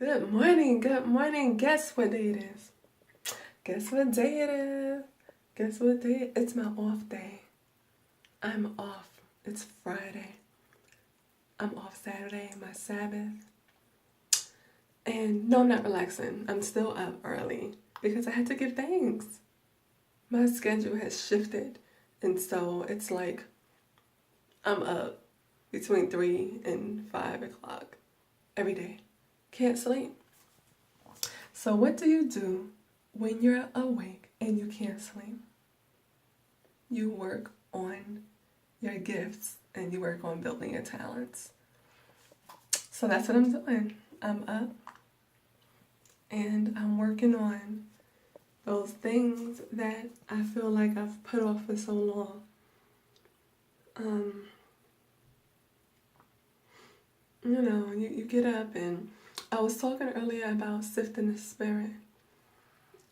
Good morning, good morning. Guess what day it is? Guess what day it is? Guess what day? It's my off day. I'm off. It's Friday. I'm off Saturday, my Sabbath. And no, I'm not relaxing. I'm still up early because I had to give thanks. My schedule has shifted, and so it's like I'm up between 3 and 5 o'clock every day. Can't sleep. So what do you do when you're awake and you can't sleep? You work on your gifts and you work on building your talents. So that's what I'm doing. I'm up and I'm working on those things that I feel like I've put off for so long. You get up, and I was talking earlier about sifting the spirit.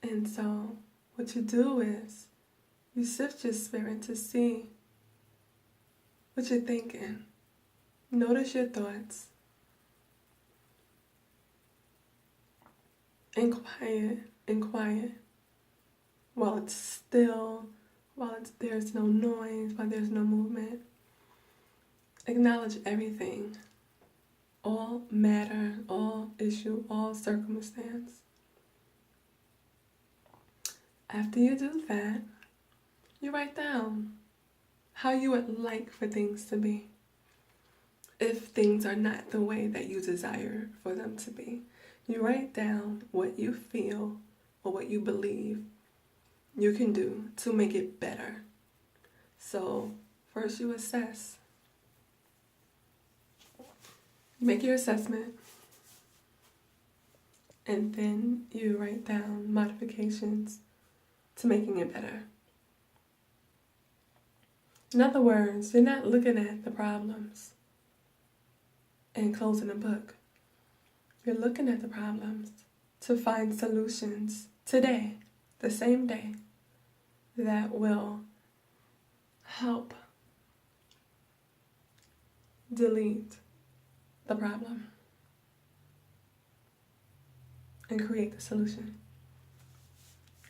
And so what you do is you sift your spirit to see what you're thinking. Notice your thoughts. And quiet. While it's still, there's no noise, while there's no movement. Acknowledge everything. All matter, all issue, all circumstance. After you do that, you write down how you would like for things to be. If things are not the way that you desire for them to be, you write down what you feel or what you believe you can do to make it better. So first you assess. Make your assessment, and then you write down modifications to making it better. In other words, you're not looking at the problems and closing a book. You're looking at the problems to find solutions today, the same day, that will help delete the problem and create the solution.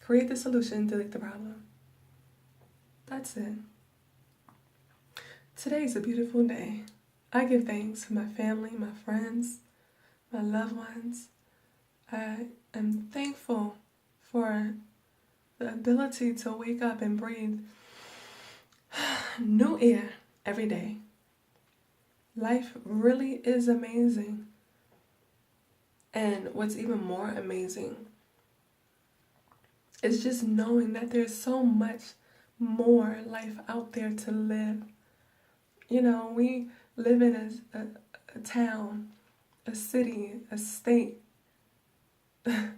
Create the solution, delete the problem. That's it. Today's a beautiful day. I give thanks for my family, my friends, my loved ones. I am thankful for the ability to wake up and breathe new air every day. Life really is amazing. And what's even more amazing is just knowing that there's so much more life out there to live. We live in a town, a city, a state, a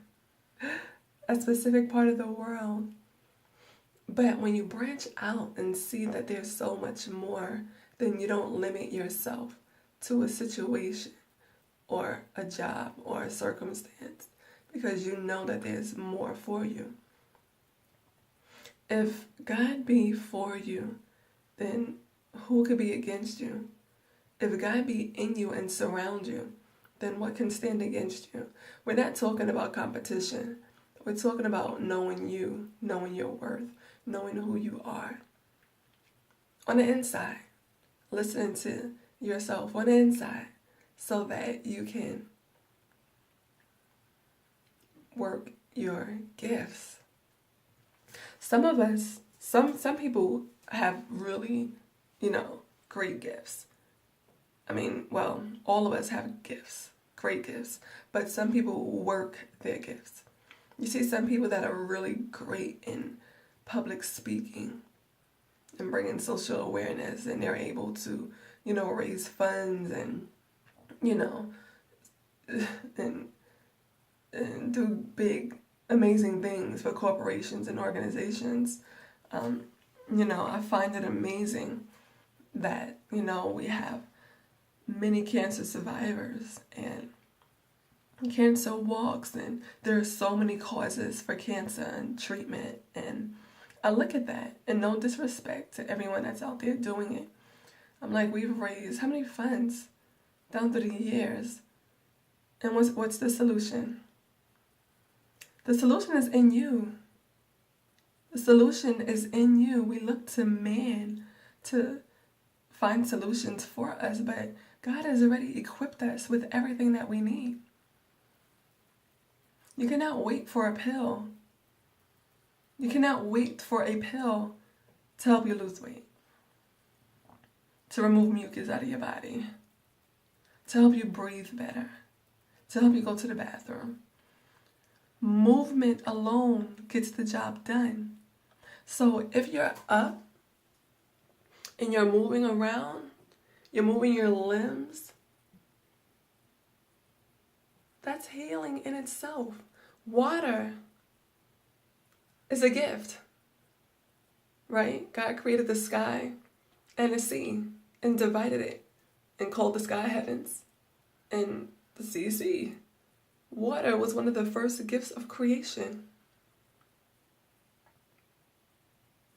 specific part of the world. But when you branch out and see that there's so much more, then you don't limit yourself to a situation or a job or a circumstance, because you know that there's more for you. If God be for you, then who could be against you? If God be in you and surround you, then what can stand against you? We're not talking about competition. We're talking about knowing you, knowing your worth, knowing who you are. On the inside, listening to yourself on the inside so that you can work your gifts. Some of us, some people have really, great gifts. All of us have gifts, great gifts, but some people work their gifts. You see some people that are really great in public speaking and bringing social awareness, and they're able to, raise funds and, and do big, amazing things for corporations and organizations. I find it amazing that, we have many cancer survivors and cancer walks, and there are so many causes for cancer and treatment. And I look at that, and no disrespect to everyone that's out there doing it. I'm like, we've raised how many funds down through the years? And what's the solution? The solution is in you. The solution is in you. We look to man to find solutions for us, but God has already equipped us with everything that we need. You cannot wait for a pill. You cannot wait for a pill to help you lose weight, to remove mucus out of your body, to help you breathe better, to help you go to the bathroom. Movement alone gets the job done. So if you're up and you're moving around, you're moving your limbs, that's healing in itself. Water is a gift, right? God created the sky and the sea and divided it and called the sky heavens and the sea. Water was one of the first gifts of creation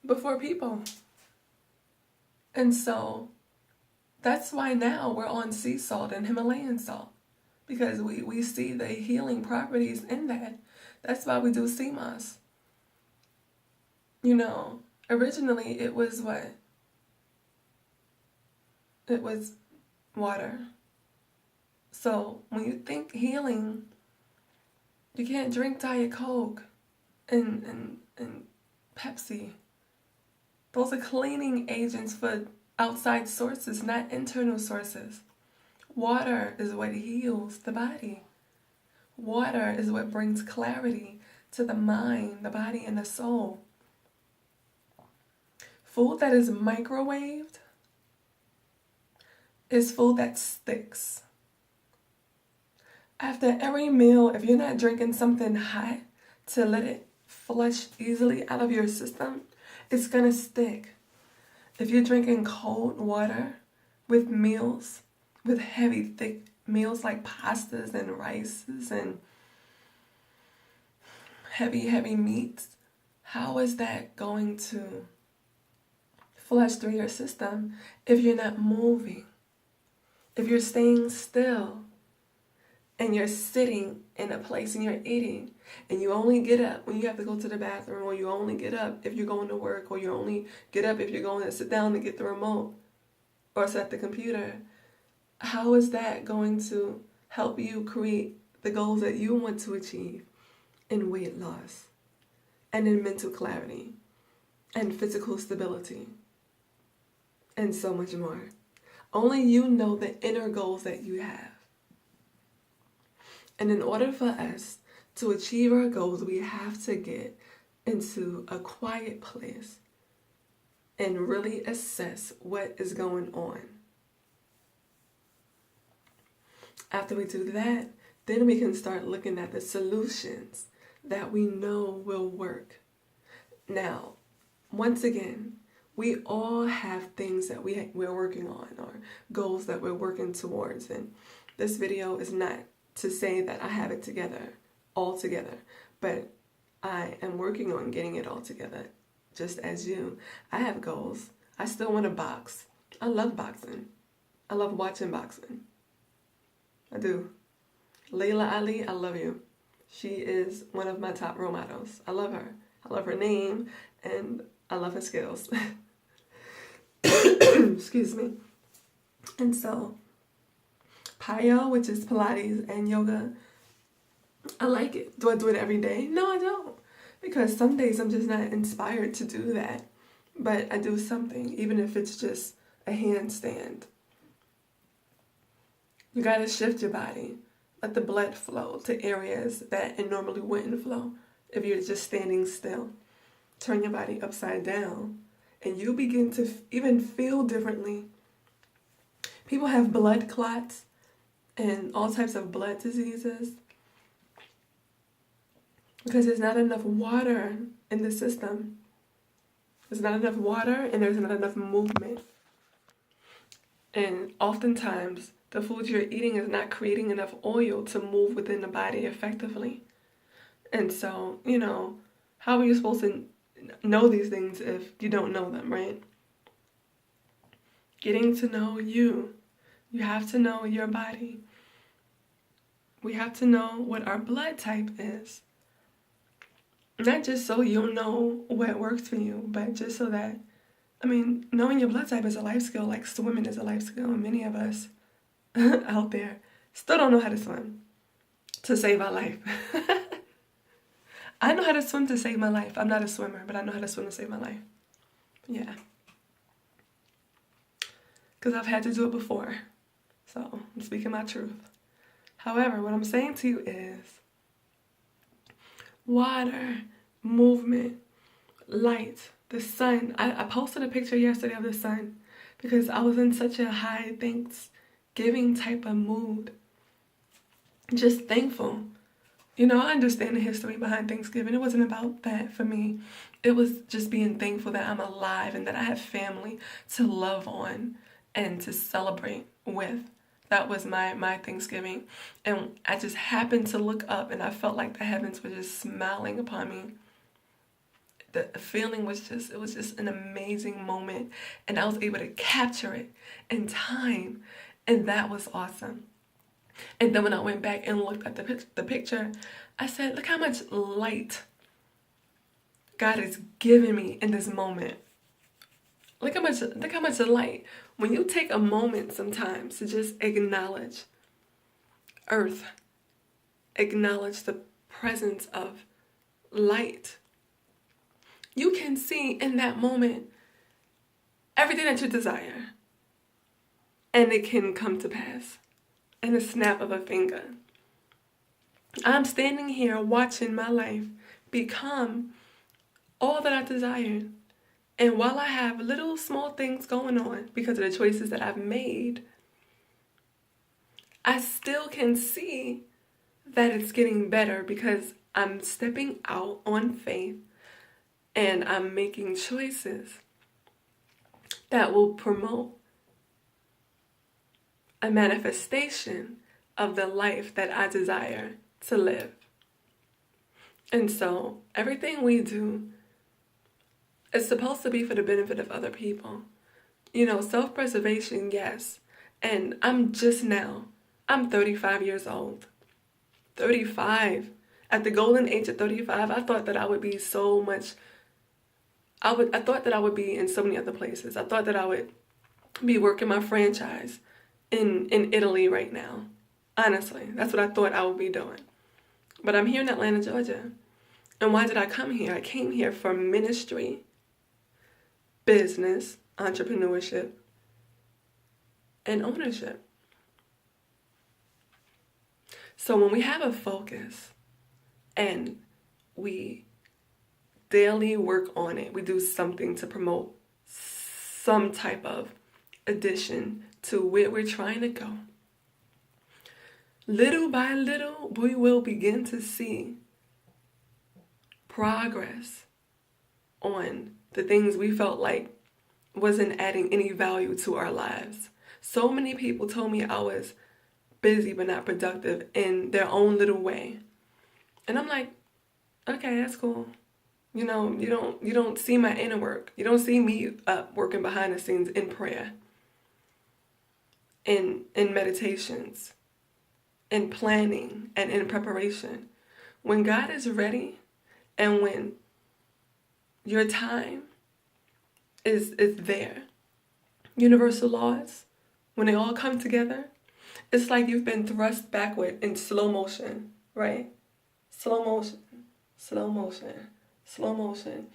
before people. And so that's why now we're on sea salt and Himalayan salt, because we see the healing properties in that. That's why we do sea moss. You know, originally it was what? It was water. So when you think healing, you can't drink Diet Coke and Pepsi. Those are cleaning agents for outside sources, not internal sources. Water is what heals the body. Water is what brings clarity to the mind, the body, and the soul. Food that is microwaved is food that sticks. After every meal, if you're not drinking something hot to let it flush easily out of your system, it's gonna stick. If you're drinking cold water with meals, with heavy, thick meals like pastas and rices and heavy meats, how is that going to flush through your system if you're not moving? If you're staying still and you're sitting in a place and you're eating and you only get up when you have to go to the bathroom, or you only get up if you're going to work, or you only get up if you're going to sit down to get the remote or set the computer, how is that going to help you create the goals that you want to achieve in weight loss and in mental clarity and physical stability and so much more? Only you know the inner goals that you have. And in order for us to achieve our goals, we have to get into a quiet place and really assess what is going on. After we do that, then we can start looking at the solutions that we know will work. Now, once again, we all have things that we're working on, or goals that we're working towards. And this video is not to say that I have it all together, but I am working on getting it all together, just as you. I have goals. I still want to box. I love boxing. I love watching boxing. I do. Layla Ali, I love you. She is one of my top role models. I love her. I love her name, and I love her skills. Excuse me. And so, Payo, which is Pilates and yoga, I like it. Do I do it every day? No, I don't. Because some days I'm just not inspired to do that. But I do something, even if it's just a handstand. You gotta shift your body. Let the blood flow to areas that it normally wouldn't flow if you're just standing still. Turn your body upside down, and you begin to even feel differently. People have blood clots and all types of blood diseases because there's not enough water in the system. There's not enough water, and there's not enough movement. And oftentimes, the food you're eating is not creating enough oil to move within the body effectively. And so, how are you supposed to know these things if you don't know them, right? Getting to know you. You have to know your body. We have to know what our blood type is. Not just so you'll know what works for you, but just so that, knowing your blood type is a life skill, like swimming is a life skill, and many of us out there still don't know how to swim to save our life. I know how to swim to save my life. I'm not a swimmer, but I know how to swim to save my life. Yeah. Because I've had to do it before. So I'm speaking my truth. However, what I'm saying to you is water, movement, light, the sun. I posted a picture yesterday of the sun because I was in such a high Thanksgiving type of mood. Just thankful. I understand the history behind Thanksgiving. It wasn't about that for me. It was just being thankful that I'm alive and that I have family to love on and to celebrate with. That was my Thanksgiving. And I just happened to look up and I felt like the heavens were just smiling upon me. The feeling was it was just an amazing moment. And I was able to capture it in time. And that was awesome. And then when I went back and looked at the picture, I said, look how much light God has given me in this moment. Look how much light. When you take a moment sometimes to just acknowledge earth, acknowledge the presence of light, you can see in that moment everything that you desire. And it can come to pass in a snap of a finger. I'm standing here watching my life become all that I desired. And while I have little small things going on because of the choices that I've made, I still can see that it's getting better because I'm stepping out on faith and I'm making choices that will promote a manifestation of the life that I desire to live. And so everything we do is supposed to be for the benefit of other people. Self-preservation, yes. And I'm 35 years old. 35. At the golden age of 35, I thought that I would be so much, I thought that I would be in so many other places. I thought that I would be working my franchise in Italy right now. Honestly, that's what I thought I would be doing. But I'm here in Atlanta, Georgia. And why did I come here? I came here for ministry, business, entrepreneurship, and ownership. So when we have a focus and we daily work on it, we do something to promote some type of addition to where we're trying to go, little by little, we will begin to see progress on the things we felt like wasn't adding any value to our lives. So many people told me I was busy but not productive in their own little way. And I'm like, okay, that's cool. You don't see my inner work. You don't see me working behind the scenes in prayer, in meditations, in planning, and in preparation. When God is ready and when your time is there, universal laws, when they all come together, it's like you've been thrust backward in slow motion, right? Slow motion, slow motion, slow motion,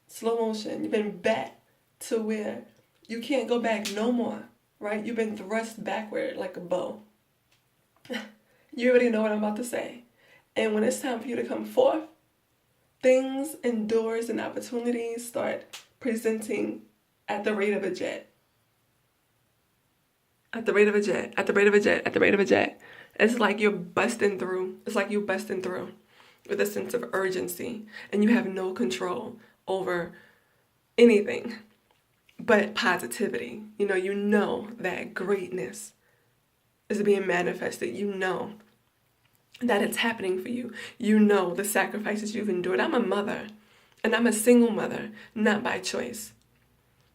slow motion. You've been back to where you can't go back no more, right? You've been thrust backward like a bow. You already know what I'm about to say. And when it's time for you to come forth, things and doors and opportunities start presenting at the rate of a jet. At the rate of a jet, at the rate of a jet, at the rate of a jet. It's like you're busting through. It's like you're busting through with a sense of urgency. And you have no control over anything but positivity. You know that greatness is being manifested. You know that it's happening for you. You know the sacrifices you've endured. I'm a mother, and I'm a single mother, not by choice.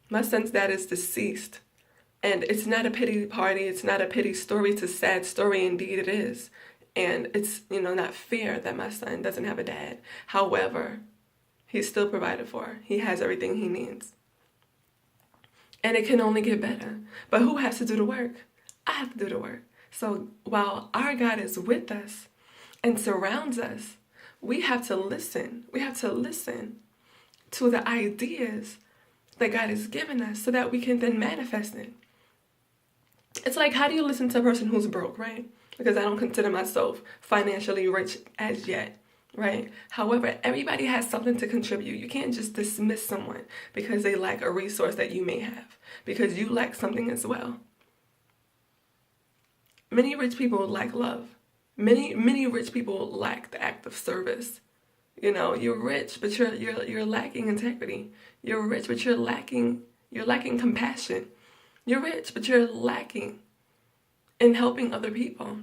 My son's dad is deceased, and it's not a pity party. It's not a pity story. It's a sad story. Indeed it is. And it's, not fair that my son doesn't have a dad. However, he's still provided for. He has everything he needs. And it can only get better. But who has to do the work? I have to do the work. So while our God is with us and surrounds us, we have to listen. We have to listen to the ideas that God has given us so that we can then manifest it. It's like, how do you listen to a person who's broke, right? Because I don't consider myself financially rich as yet, right? However, everybody has something to contribute. You can't just dismiss someone because they lack a resource that you may have, because you lack something as well. Many rich people lack love. Many rich people lack the act of service. You're rich, but you're lacking integrity. You're rich, but you're lacking compassion. You're rich, but you're lacking in helping other people.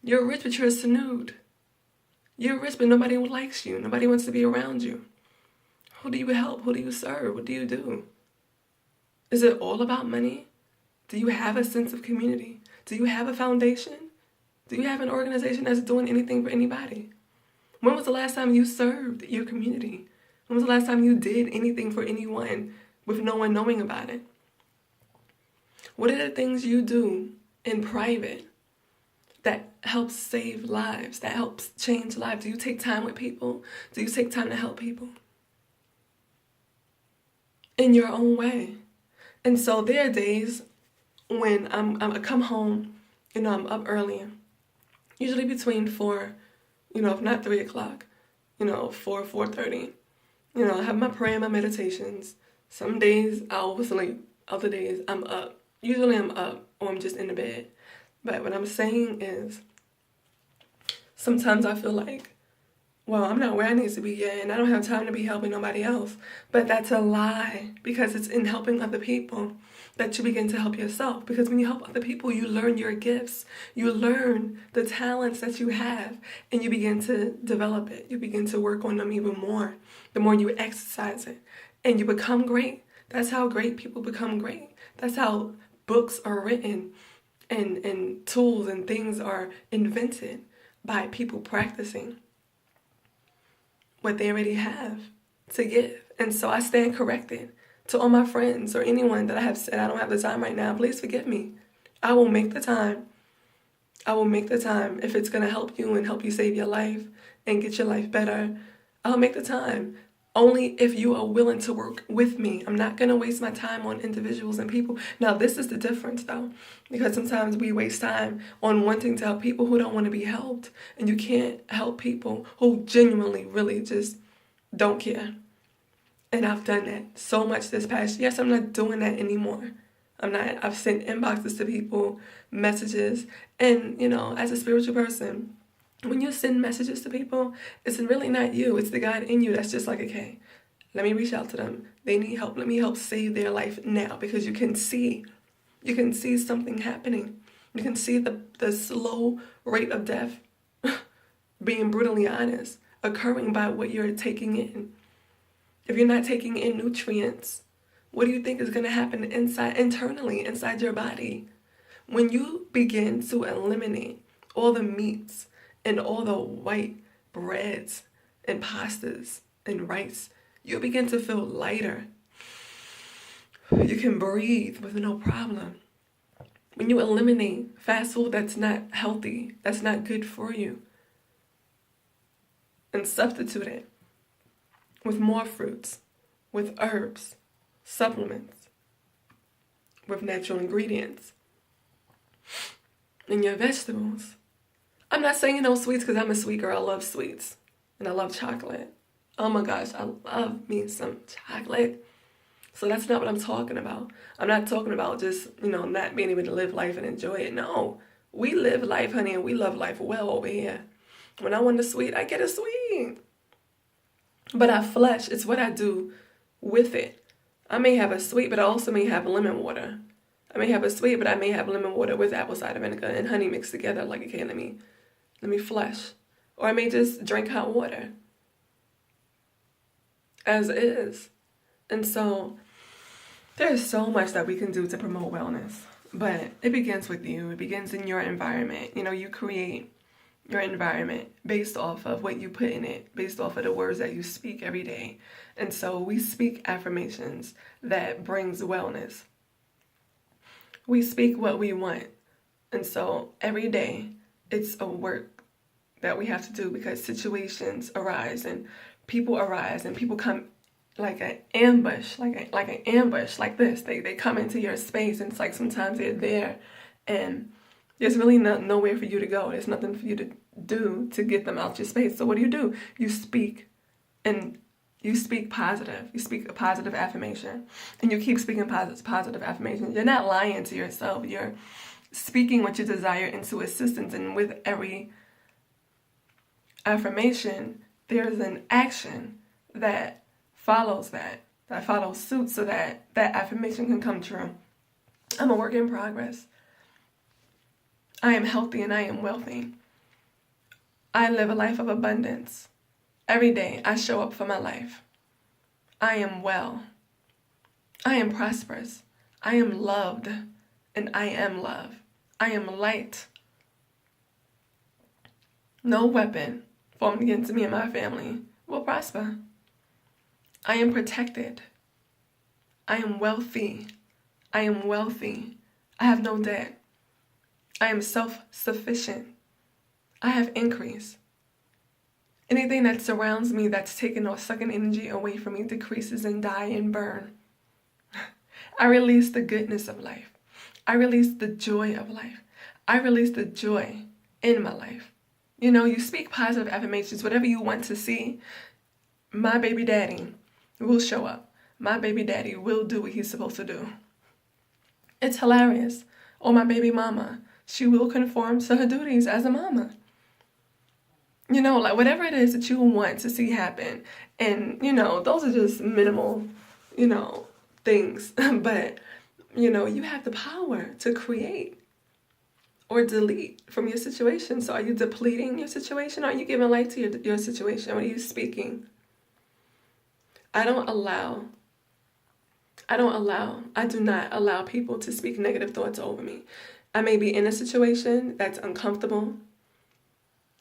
You're rich, but you're snood. You're rich, but nobody likes you. Nobody wants to be around you. Who do you help? Who do you serve? What do you do? Is it all about money? Do you have a sense of community? Do you have a foundation? Do you have an organization that's doing anything for anybody? When was the last time you served your community? When was the last time you did anything for anyone with no one knowing about it? What are the things you do in private that helps save lives, that helps change lives? Do you take time with people? Do you take time to help people? In your own way. And so there are days when I come home, I'm up early, usually between 4, if not 3 o'clock, 4:30. I have my prayer and my meditations. Some days I'll sleep, other days I'm up. Usually I'm up or I'm just in the bed. But what I'm saying is, sometimes I feel like, well, I'm not where I need to be yet, and I don't have time to be helping nobody else. But that's a lie, because it's in helping other people that you begin to help yourself. Because when you help other people, you learn your gifts. You learn the talents that you have, and you begin to develop it. You begin to work on them even more, the more you exercise it. And you become great. That's how great people become great. That's how books are written and tools and things are invented by people practicing what they already have to give. And so I stand corrected to all my friends or anyone that I have said I don't have the time right now. Please forgive me. I will make the time. I will make the time. If it's going to help you and help you save your life and get your life better, I'll make the time. Only if you are willing to work with me. I'm not going to waste my time on individuals and people. Now, this is the difference, though, because sometimes we waste time on wanting to help people who don't want to be helped. And you can't help people who genuinely really just don't care. And I've done that so much this past year. Yes, I'm not doing that anymore. I've sent inboxes to people, messages. And, as a spiritual person, when you send messages to people, it's really not you. It's the God in you that's just like, okay, let me reach out to them. They need help. Let me help save their life now. Because you can see something happening. You can see the slow rate of death, being brutally honest, occurring by what you're taking in. If you're not taking in nutrients, what do you think is going to happen internally, inside your body? When you begin to eliminate all the meats and all the white breads and pastas and rice, you begin to feel lighter. You can breathe with no problem. When you eliminate fast food that's not healthy, that's not good for you, and substitute it with more fruits, with herbs, supplements, with natural ingredients, and your vegetables. I'm not saying no sweets because I'm a sweet girl. I love sweets. And I love chocolate. Oh my gosh, I love me some chocolate. So that's not what I'm talking about. I'm not talking about just, not being able to live life and enjoy it. No, we live life, honey, and we love life well over here. When I want a sweet, I get a sweet. But I flesh, it's what I do with it. I may have a sweet, but I also may have lemon water. I may have a sweet, but I may have lemon water with apple cider vinegar and honey mixed together. Like, okay, let me flesh. Or I may just drink hot water as is. And so there's so much that we can do to promote wellness. But it begins with you. It begins in your environment. You create your environment based off of what you put in it, based off of the words that you speak every day. And so we speak affirmations that brings wellness. We speak what we want. And so every day it's a work that we have to do, because situations arise and people come like an ambush, like this. They come into your space, and it's like sometimes they're there and there's really nowhere for you to go. There's nothing for you to do to get them out your space. So what do? You speak, and you speak positive. You speak a positive affirmation, and you keep speaking positive affirmation. You're not lying to yourself. You're speaking what you desire into existence, and with every affirmation, there's an action that follows that follows suit, so that affirmation can come true. I'm a work in progress. I am healthy and I am wealthy. I live a life of abundance. Every day I show up for my life. I am well. I am prosperous. I am loved, and I am love. I am light. No weapon formed against me and my family will prosper. I am protected. I am wealthy. I am wealthy. I have no debt. I am self-sufficient. I have increase. Anything that surrounds me that's taking or sucking energy away from me decreases and die and burn. I release the goodness of life. I release the joy of life. I release the joy in my life. You know, you speak positive affirmations, whatever you want to see. My baby daddy will show up. My baby daddy will do what he's supposed to do. It's hilarious. Or my baby mama, she will conform to her duties as a mama. You know, like whatever it is that you want to see happen. And, you know, those are just minimal, things. But, you have the power to create or delete from your situation. So are you depleting your situation? Or are you giving life to your situation? What are you speaking? I do not allow people to speak negative thoughts over me. I may be in a situation that's uncomfortable,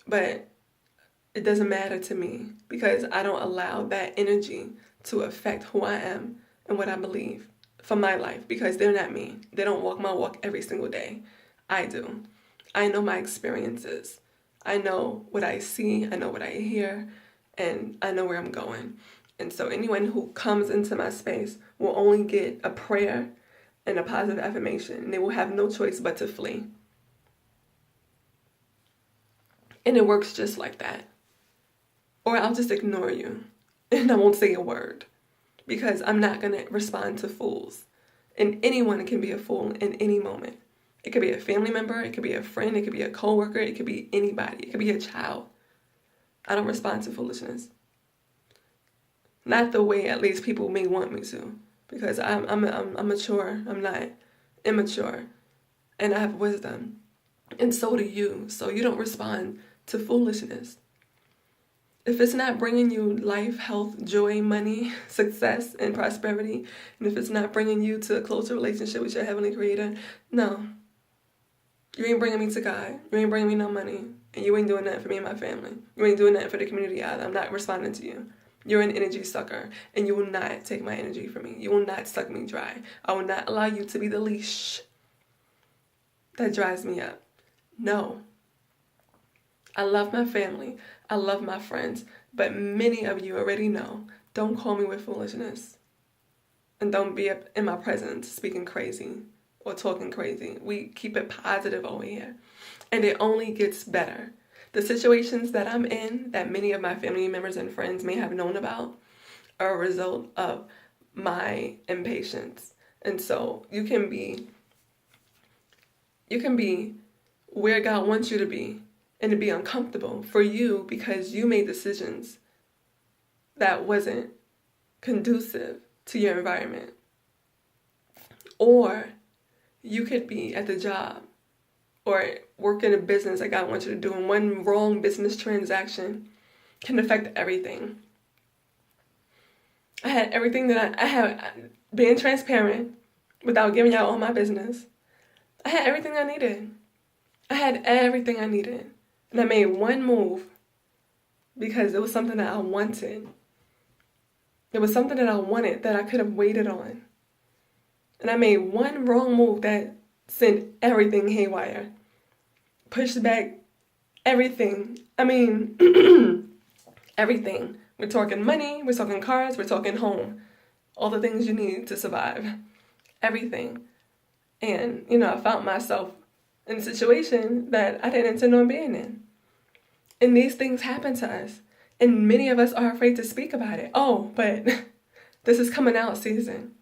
but it doesn't matter to me, because I don't allow that energy to affect who I am and what I believe for my life, because they're not me. They don't walk my walk every single day. I do. I know my experiences. I know what I see. I know what I hear, and I know where I'm going. And so anyone who comes into my space will only get a prayer and a positive affirmation, and they will have no choice but to flee. And it works just like that. Or I'll just ignore you, and I won't say a word, because I'm not going to respond to fools. And anyone can be a fool in any moment. It could be a family member, it could be a friend, it could be a coworker, it could be anybody, it could be a child. I don't respond to foolishness. Not the way at least people may want me to, because I'm mature. I'm not immature, and I have wisdom, and so do you. So you don't respond to foolishness. If it's not bringing you life, health, joy, money, success, and prosperity, and if it's not bringing you to a closer relationship with your Heavenly Creator, no. You ain't bringing me to God. You ain't bringing me no money, and you ain't doing that for me and my family. You ain't doing that for the community either. I'm not responding to you. You're an energy sucker, and you will not take my energy from me. You will not suck me dry. I will not allow you to be the leash that dries me up. No. I love my family. I love my friends. But many of you already know, don't call me with foolishness. And don't be up in my presence speaking crazy or talking crazy. We keep it positive over here. And it only gets better. The situations that I'm in, that many of my family members and friends may have known about, are a result of my impatience. And so you can be where God wants you to be, and to be uncomfortable for you because you made decisions that wasn't conducive to your environment. Or you could be at the job or work in a business that God wants you to do, and one wrong business transaction can affect everything. I had everything that I had, being transparent without giving y'all all my business. I had everything I needed. I had everything I needed. And I made one move because it was something that I wanted. It was something that I wanted that I could have waited on. And I made one wrong move that sent everything haywire. Pushed back everything. I mean, everything. We're talking money, we're talking cars, we're talking home. All the things you need to survive. Everything. And, I found myself in a situation that I didn't intend on being in. And these things happen to us. And many of us are afraid to speak about it. Oh, but this is coming out season.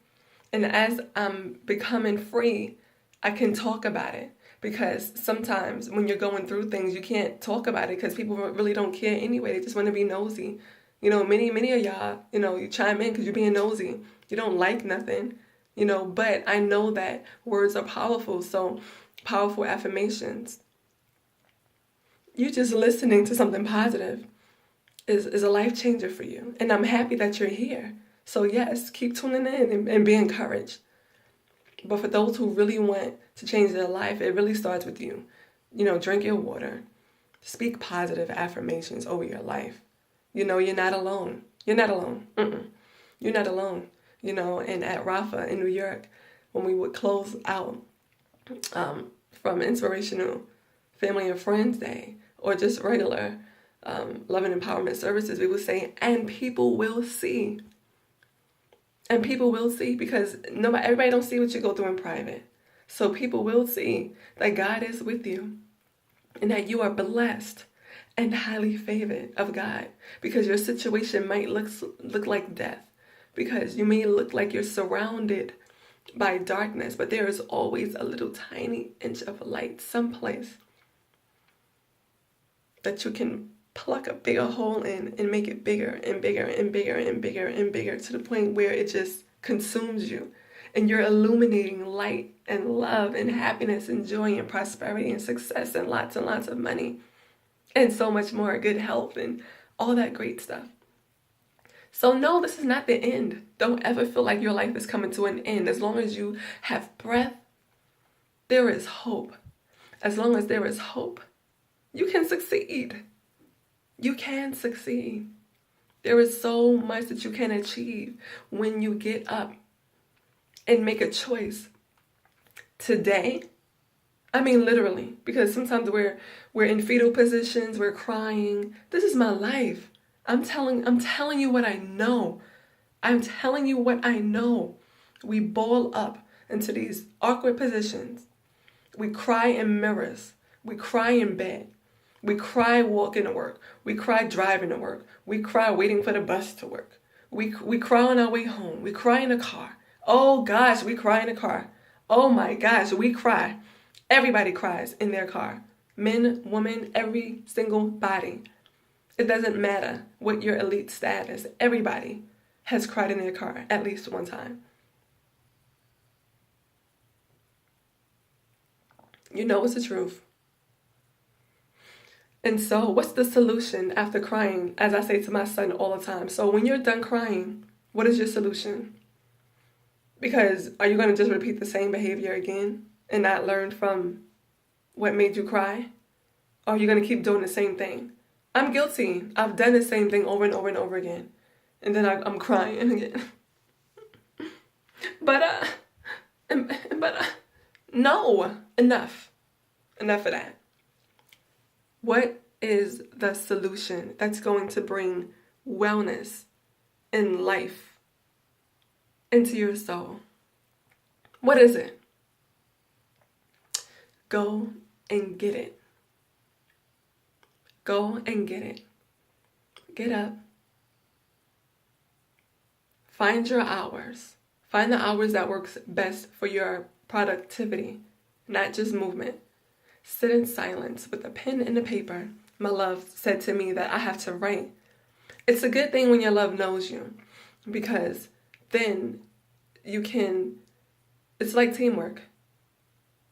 And as I'm becoming free, I can talk about it. Because sometimes when you're going through things, you can't talk about it because people really don't care anyway. They just want to be nosy. Many of y'all, you chime in because you're being nosy. You don't like nothing, but I know that words are powerful. So powerful affirmations. You just listening to something positive is a life changer for you. And I'm happy that you're here. So yes, keep tuning in and be encouraged. But for those who really want to change their life, it really starts with you. Drink your water. Speak positive affirmations over your life. You're not alone. You're not alone. You're not alone. And at Rafa in New York, when we would close out from Inspirational Family and Friends Day, or just regular love and empowerment services, we would say, and people will see. And people will see, because everybody don't see what you go through in private. So people will see that God is with you and that you are blessed and highly favored of God, because your situation might look like death, because you may look like you're surrounded by darkness, but there is always a little tiny inch of light someplace that you can pluck a bigger hole in and make it bigger and bigger and bigger and bigger and bigger, to the point where it just consumes you. And you're illuminating light and love and happiness and joy and prosperity and success and lots of money and so much more, good health and all that great stuff. So no, this is not the end. Don't ever feel like your life is coming to an end. As long as you have breath, there is hope. As long as there is hope, you can succeed. You can succeed. There is so much that you can achieve when you get up and make a choice today. I mean, literally, because sometimes we're in fetal positions, we're crying. This is my life. I'm telling you what I know. I'm telling you what I know. We ball up into these awkward positions. We cry in mirrors. We cry in bed. We cry walking to work. We cry driving to work. We cry waiting for the bus to work. We cry on our way home. We cry in the car. Oh gosh, we cry in the car. Oh my gosh, we cry. Everybody cries in their car. Men, women, every single body. It doesn't matter what your elite status. Everybody has cried in their car at least one time. It's the truth. And so what's the solution after crying? As I say to my son all the time. So when you're done crying, what is your solution? Because are you going to just repeat the same behavior again and not learn from what made you cry? Or are you going to keep doing the same thing? I'm guilty. I've done the same thing over and over and over again. And then I'm crying again. But no, enough. Enough of that. What is the solution that's going to bring wellness and life into your soul? What is it? Go and get it. Go and get it. Get up. Find your hours. Find the hours that works best for your productivity, not just movement. Sit in silence with a pen and a paper. My love said to me that I have to write. It's a good thing when your love knows you, because then you can, it's like teamwork,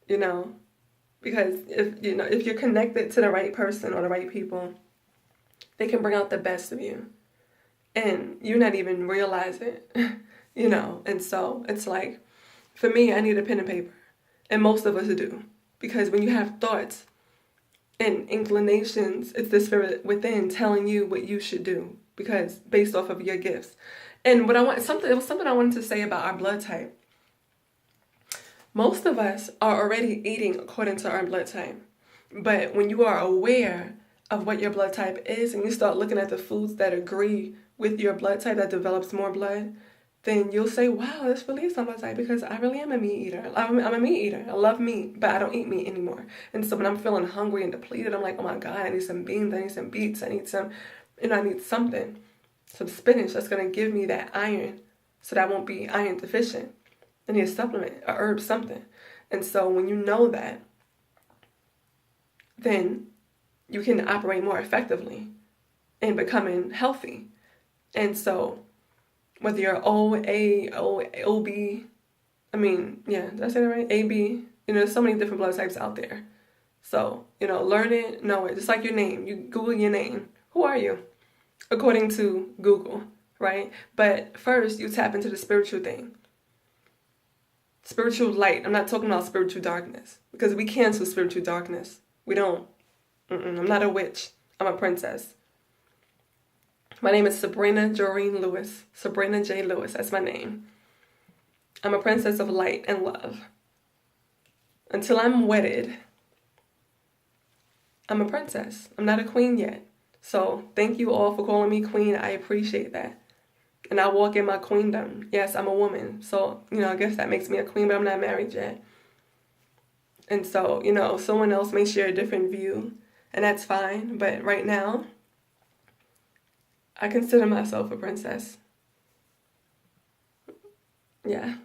because if you're connected to the right person or the right people, they can bring out the best of you and you not even realize it, and so it's like, for me, I need a pen and paper, and most of us do. Because when you have thoughts, And inclinations, it's the spirit within telling you what you should do because based off of your gifts. And what I want, it was something I wanted to say about our blood type. Most of us are already eating according to our blood type. But when you are aware of what your blood type is and you start looking at the foods that agree with your blood type that develops more blood, then you'll say, wow, this really is my blood type because I really am a meat eater. I'm a meat eater. I love meat, but I don't eat meat anymore. And so when I'm feeling hungry and depleted, I'm like, oh my God, I need some beans, I need some beets, I need some, I need something, some spinach that's going to give me that iron so that I won't be iron deficient. I need a supplement, a herb, something. And so when you know that, then you can operate more effectively in becoming healthy. And so whether you're O, A, O, OB, did I say that right? AB, there's so many different blood types out there. So, learn it, know it. Just like your name. You Google your name. Who are you? According to Google, right? But first, you tap into the spiritual thing. Spiritual light. I'm not talking about spiritual darkness because we cancel spiritual darkness. We don't. I'm not a witch. I'm a princess. My name is Sabrina Joreen Lewis. Sabrina J. Lewis. That's my name. I'm a princess of light and love. Until I'm wedded, I'm a princess. I'm not a queen yet. So thank you all for calling me queen. I appreciate that. And I walk in my queendom. Yes, I'm a woman. So, I guess that makes me a queen, but I'm not married yet. And so, someone else may share a different view, and that's fine. But right now, I consider myself a princess. Yeah.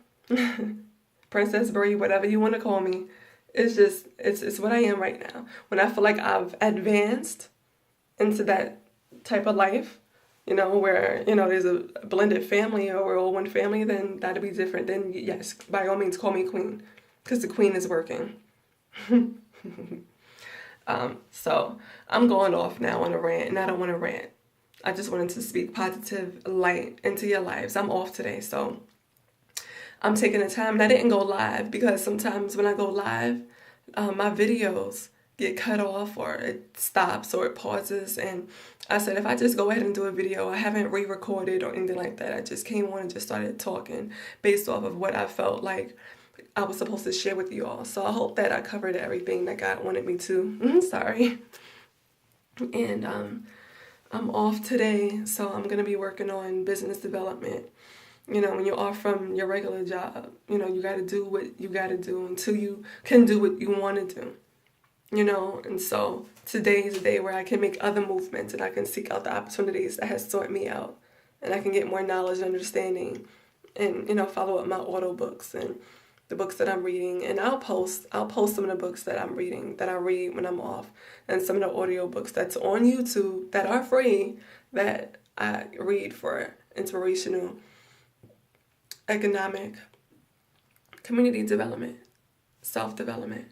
Princess Brie, whatever you want to call me. It's just, it's what I am right now. When I feel like I've advanced into that type of life, where, there's a blended family or we're all one family, then that'll be different. Then, yes, by all means, call me queen because the queen is working. So I'm going off now on a rant, and I don't want to rant. I just wanted to speak positive light into your lives. I'm off today, so I'm taking the time. And I didn't go live because sometimes when I go live, my videos get cut off or it stops or it pauses. And I said, if I just go ahead and do a video, I haven't re-recorded or anything like that. I just came on and just started talking based off of what I felt like I was supposed to share with you all. So I hope that I covered everything that God wanted me to. Sorry. And I'm off today, so I'm going to be working on business development. When you're off from your regular job, you got to do what you got to do until you can do what you want to do. And so today is a day where I can make other movements and I can seek out the opportunities that has sought me out. And I can get more knowledge and understanding and, follow up my auto books and the books that I'm reading. And I'll post some of the books that I'm reading, that I read when I'm off, and some of the audio books that's on YouTube that are free that I read for inspirational, economic, community development, self-development.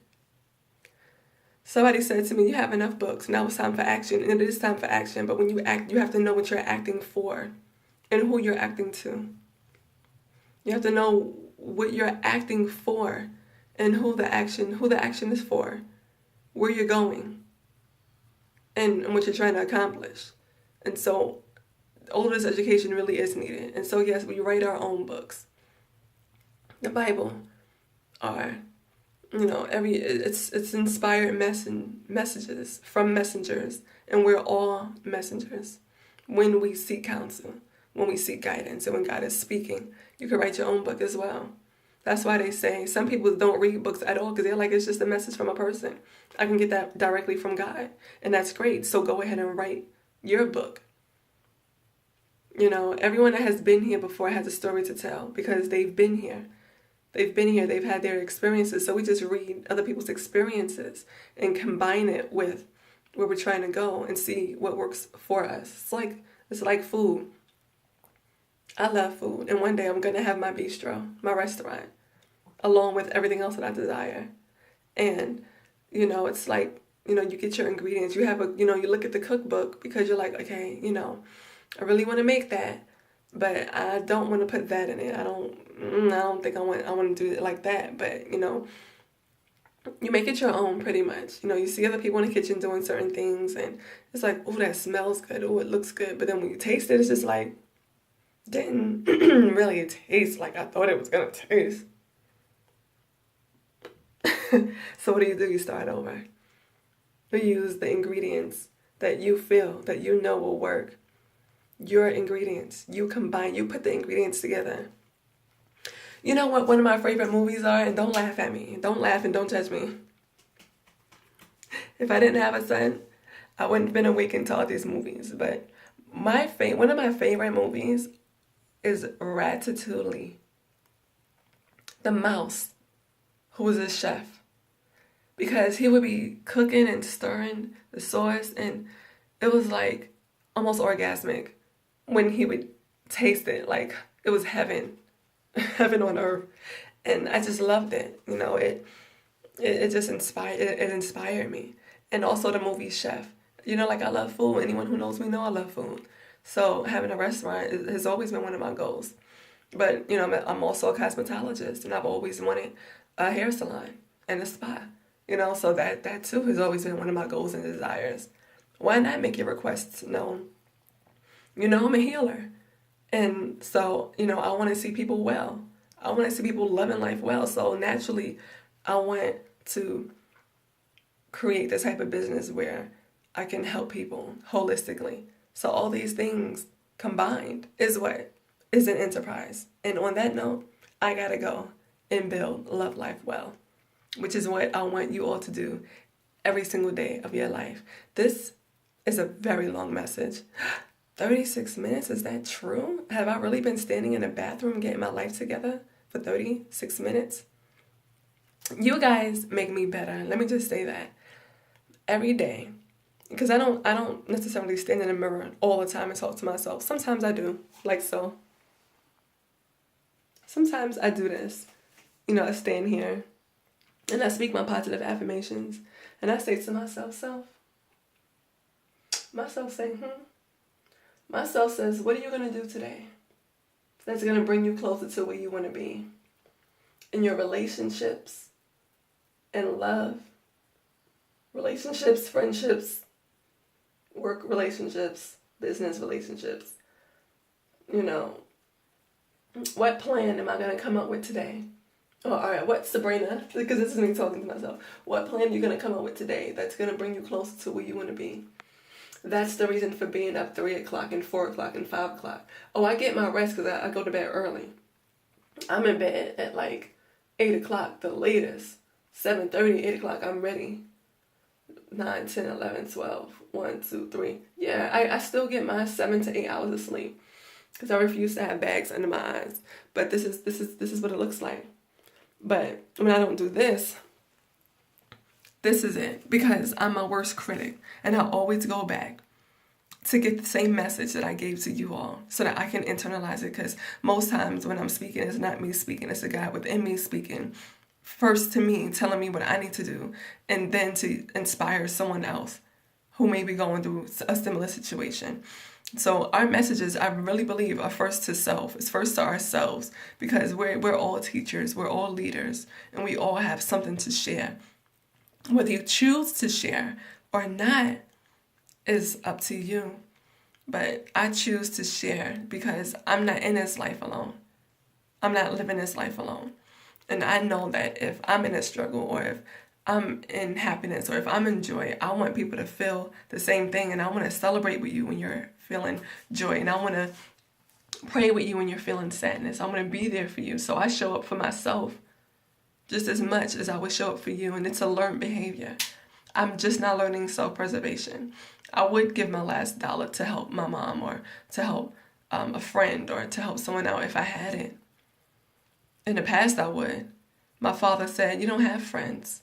Somebody said to me, you have enough books, now it's time for action. And it is time for action, but when you act, you have to know what you're acting for and who you're acting to. You have to know what you're acting for and who the action is for, where you're going, and what you're trying to accomplish. And so all of this education really is needed. And so yes, we write our own books. The Bible are, it's inspired messages from messengers, and we're all messengers. When we seek counsel, when we seek guidance, and when God is speaking, you can write your own book as well. That's why they say some people don't read books at all because they're like, it's just a message from a person. I can get that directly from God, and that's great. So go ahead and write your book. Everyone that has been here before has a story to tell because they've been here. They've had their experiences. So we just read other people's experiences and combine it with where we're trying to go and see what works for us. It's like food. I love food. And one day I'm going to have my bistro, my restaurant, along with everything else that I desire. And, it's like, you get your ingredients. You have you look at the cookbook because you're like, okay, I really want to make that. But I don't want to put that in it. I don't think I want to do it like that. But, You make it your own pretty much. You know, you see other people in the kitchen doing certain things and it's like, oh, that smells good. Oh, it looks good. But then when you taste it, it's just like, didn't really taste like I thought it was going to taste. So what do? You start over. You use the ingredients that you feel, that you know will work. Your ingredients. You combine, you put the ingredients together. You know what one of my favorite movies are? And don't laugh at me. Don't laugh and don't judge me. If I didn't have a son, I wouldn't have been awakened to all these movies. But one of my favorite movies is Ratatouille. The mouse who was a chef. Because he would be cooking and stirring the sauce, and it was like almost orgasmic when he would taste it. Like it was heaven, heaven on earth. And I just loved it. You know, it just inspired me. And also the movie Chef. You know, like I love food. Anyone who knows me know I love food. So having a restaurant has always been one of my goals. But, you know, I'm also a cosmetologist and I've always wanted a hair salon and a spa. You know, so that too has always been one of my goals and desires. Why not make your requests known? You know, I'm a healer. And so, you know, I want to see people well. I want to see people loving life well. So naturally, I want to create this type of business where I can help people holistically. So all these things combined is what is an enterprise. And on that note, I gotta go and build Love Life Well, which is what I want you all to do every single day of your life. This is a very long message. 36 minutes, is that true? Have I really been standing in a bathroom getting my life together for 36 minutes? You guys make me better. Let me just say that. Every day. Because I don't necessarily stand in the mirror all the time and talk to myself. Sometimes I do, like so. Sometimes I do this. You know, I stand here and I speak my positive affirmations and I say to myself, self. Myself say, Myself says, what are you going to do today that's going to bring you closer to where you want to be? In your relationships, in love, relationships, friendships, work relationships, business relationships. You know, what plan am I going to come up with today? Oh, all right, what, Sabrina, because this is me talking to myself, what plan are you going to come up with today that's going to bring you closer to where you want to be? That's the reason for being up 3 o'clock and 4 o'clock and 5 o'clock. Oh, I get my rest because I go to bed early. I'm in bed at like 8 o'clock, the latest. 7:30, 8 o'clock, I'm ready. 9, 10, 11, 12, 1, 2, 3. Yeah, I still get my 7 to 8 hours of sleep because I refuse to have bags under my eyes. But this is what it looks like. But when I don't do this is it, because I'm my worst critic and I always go back to get the same message that I gave to you all so that I can internalize it, because most times when I'm speaking, it's not me speaking, it's a God within me speaking first to me, telling me what I need to do, and then to inspire someone else who may be going through a similar situation. So our messages, I really believe, are first to self. It's first to ourselves, because we're all teachers, we're all leaders, and we all have something to share. Whether you choose to share or not is up to you. But I choose to share because I'm not in this life alone. I'm not living this life alone. And I know that if I'm in a struggle or if I'm in happiness or if I'm in joy, I want people to feel the same thing. And I want to celebrate with you when you're feeling joy. And I want to pray with you when you're feeling sadness. I want to be there for you. So I show up for myself just as much as I would show up for you. And it's a learned behavior. I'm just not learning self-preservation. I would give my last dollar to help my mom or to help a friend or to help someone out if I had it. In the past, I would. My father said, you don't have friends.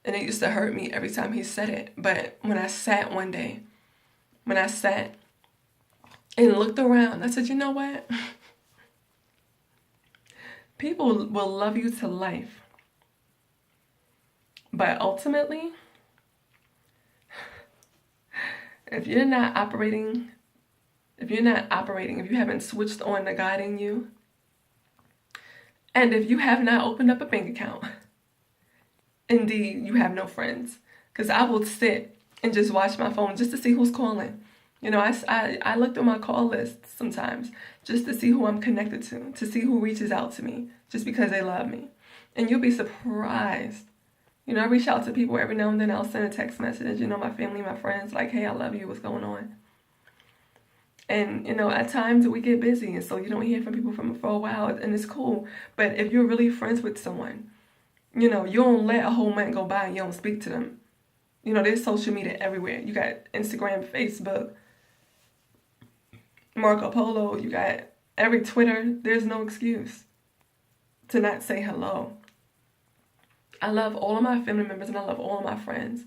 And it used to hurt me every time he said it. But when I sat one day, and looked around, I said, you know what? People will love you to life. But ultimately, if you haven't switched on the God in you, and if you have not opened up a bank account, indeed you have no friends. Because I will sit and just watch my phone just to see who's calling. You know, I look through my call list sometimes just to see who I'm connected to see who reaches out to me just because they love me. And you'll be surprised. You know, I reach out to people every now and then. I'll send a text message, you know, my family, my friends, like, hey, I love you, what's going on? And, you know, at times we get busy, and so you don't hear from people for a while, and it's cool. But if you're really friends with someone, you know, you don't let a whole month go by and you don't speak to them. You know, there's social media everywhere. You got Instagram, Facebook, Marco Polo, you got every Twitter. There's no excuse to not say hello. I love all of my family members and I love all of my friends.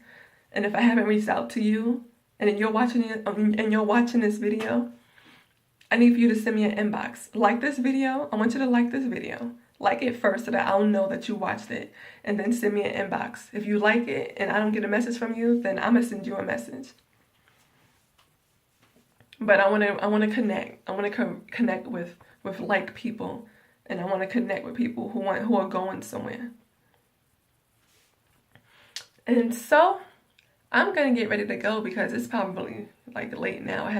And if I haven't reached out to you and you're watching this video, I need for you to send me an inbox. Like this video. I want you to like this video. Like it first so that I'll know that you watched it. And then send me an inbox. If you like it and I don't get a message from you, then I'm going to send you a message. But I want to connect. I want to connect with like people. And I want to connect with people who are going somewhere. And so I'm gonna get ready to go because it's probably like late now. I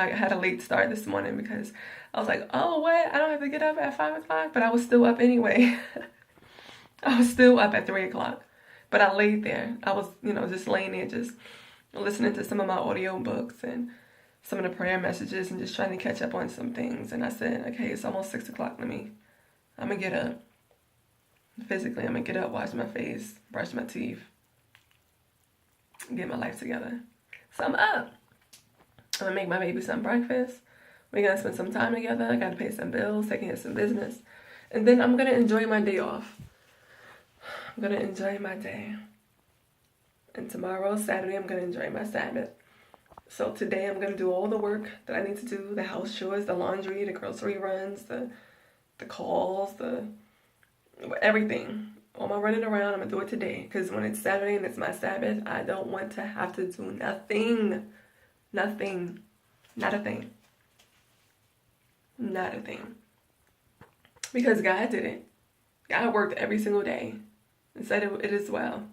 had a late start this morning because I was like, oh what? I don't have to get up at 5 o'clock, but I was still up anyway. I was still up at 3 o'clock, but I laid there. I was, you know, just laying there, just listening to some of my audio books and some of the prayer messages and just trying to catch up on some things. And I said, okay, it's almost 6 o'clock. I'm gonna get up. Physically, I'm gonna get up, wash my face, brush my teeth, get my life together. So I'm up. I'm gonna make my baby some breakfast. We're gonna spend some time together. I gotta pay some bills, taking care of some business. And then I'm gonna enjoy my day off. I'm gonna enjoy my day. And tomorrow, Saturday, I'm gonna enjoy my Sabbath. So today I'm gonna do all the work that I need to do, the house chores, the laundry, the grocery runs, the calls, everything. All my running around, I'm gonna do it today. Because when it's Saturday and it's my Sabbath, I don't want to have to do nothing. Nothing. Not a thing. Not a thing. Because God did it. God worked every single day and said it as well.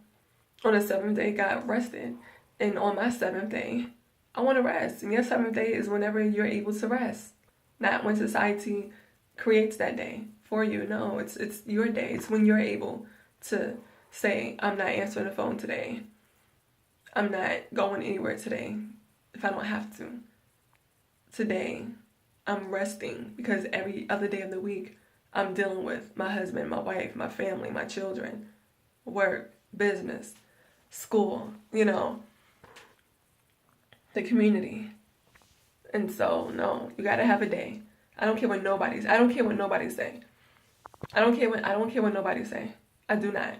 On the seventh day, God rested. And on my seventh day, I want to rest. And your seventh day is whenever you're able to rest. Not when society creates that day for you. No, it's your day. It's when you're able to say, I'm not answering the phone today. I'm not going anywhere today if I don't have to. Today, I'm resting because every other day of the week, I'm dealing with my husband, my wife, my family, my children, work, business, school, you know, the community. And so, no, you gotta have a day. I don't care what nobody say. I don't care what nobody say. I don't care what nobody say. I do not.